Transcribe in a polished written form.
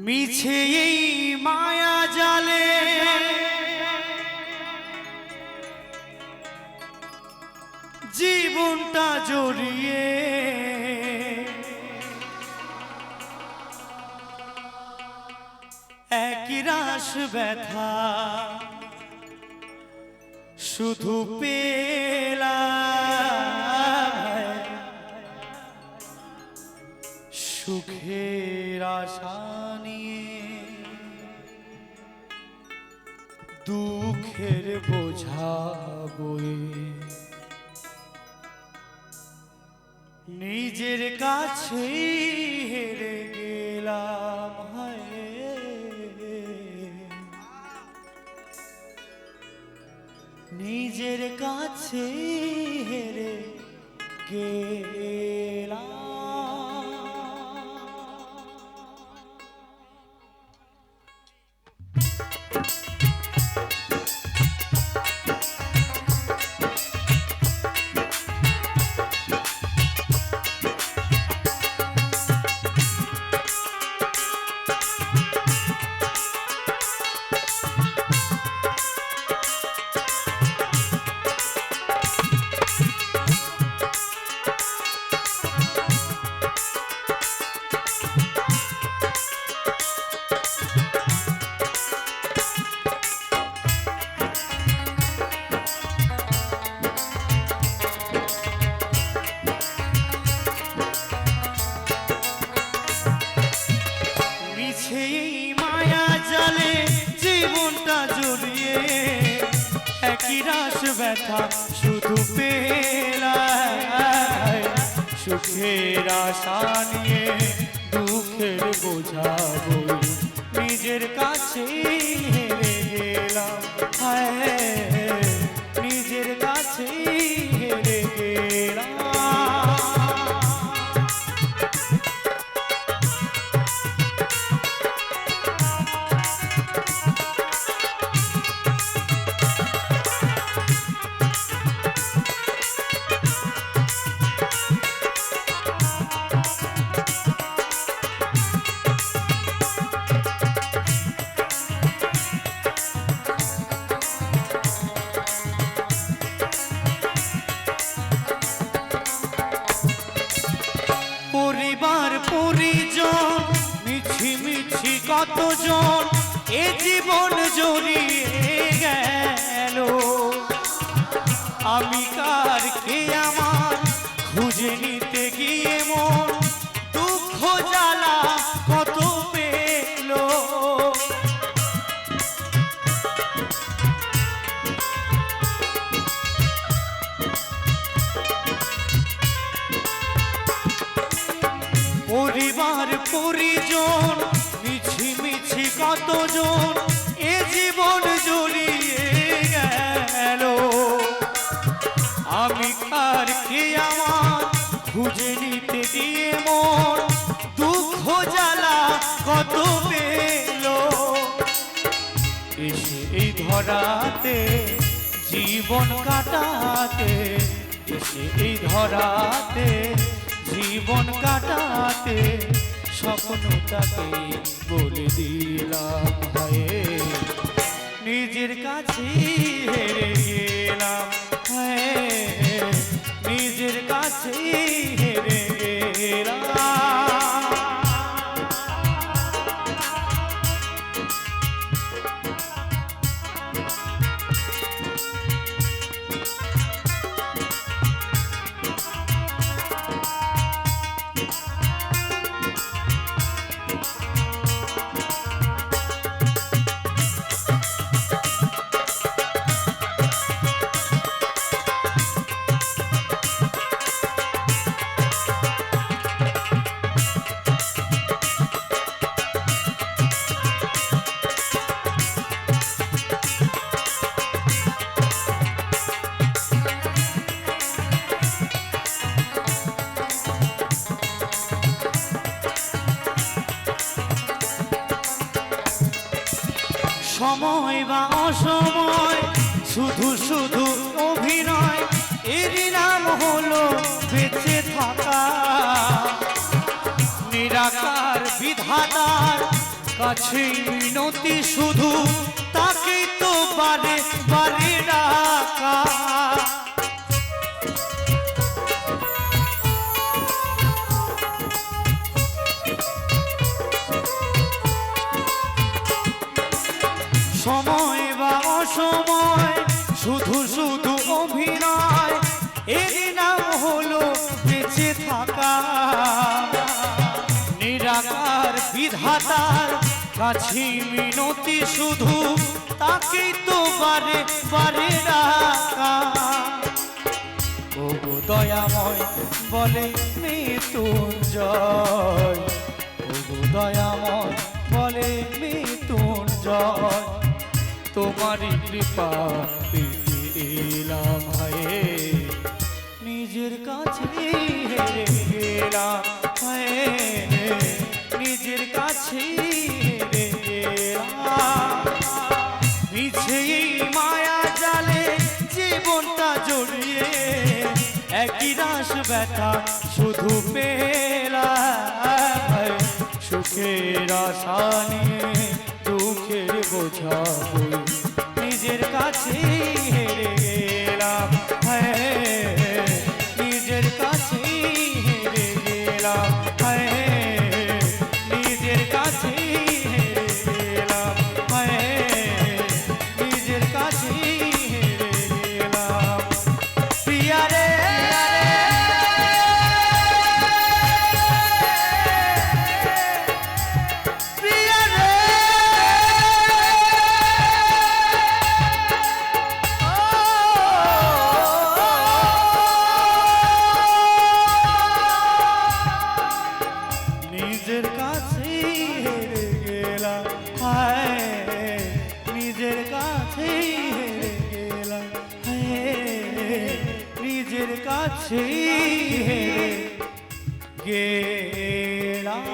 মিছে এই মায়া জালে জীবনটা জড়িয়ে একই রাস ব্যথা শুধু পেলাম সুখের আশা নিয়ে দুঃখের বোঝা বয়ে নিজের কাছে হেরে গেলাম। নিজের কাছে হেরে গেলাম। মায়া জালে জীবনটা জড়িয়ে একই রাস ব্যথা শুধু পেলাম সুখের আশা নিয়ে দুঃখের বোঝা বই নিজের কাছে হেরে গেলাম। নিজের কাছে হেরে গেলাম। পরিবার পরিজন মিছি মিছি কতজন এ জীবন জড়িয়ে গেল। আমি কার কে আমার খুঁজে নিতে গিয়ে মন দুঃখ জ্বালা কত পেল। পরিবার পরিজন মিছি মিছি কতজন এ জীবন জড়িয়ে গেল। আমি কার কে আমার খুঁজে নিতে দিয়ে মন দুঃখ জ্বালা কত পেল। এসে এই ধরাতে জীবন কাটাতে এসে এই ধরাতে জীবন কাটাতে স্বপ্নটাকে বলে দিলাম। নিজের কাছে হেরে গেলাম। নিজের কাছে হেরে গেলাম। সময় বা অসময় শুধু শুধু অভিনয় এরই নাম হলো বেঁচে থাকা। নিরাকার বিধাতার কাছে মিনতি শুধু তাকেই তো বারে বারে ডাকা। সময় বা অসময় শুধু শুধু অভিনয়, এর নাম হলো বেঁচে থাকা। নিরাকার বিধাতার কাছে মিনতি শুধু তাকেই তো বারে বারে ডাকা। ও দয়াময় বলে মৃত্যুঞ্জয়, ও দয়াময় বলে মৃত্যুঞ্জয়, তোমারই কৃপা পেতে এলাম হায়, নিজের কাছে হেরে গেলাম হায়, নিজের কাছে হেরে গেলাম। মিছে এই মায়া জালে জীবনটা জড়িয়ে একই রাস ব্যথা শুধু পেলাম। সুখের আশা নিয়ে দুঃখের বোঝা বই নিজের কাছে হেরে গেলাম হায়, নিজের কাছে হেরে গেলাম হায়, নিজের কাছে হেরে গেলাম হায়, নিজের কাছে হেরে গেলাম। প্রিয়া রে নিজের কাছে হেরে গেলাম হায়, নিজের কাছে হেরে গেলাম হায়, নিজের কাছে হেরে গেলাম।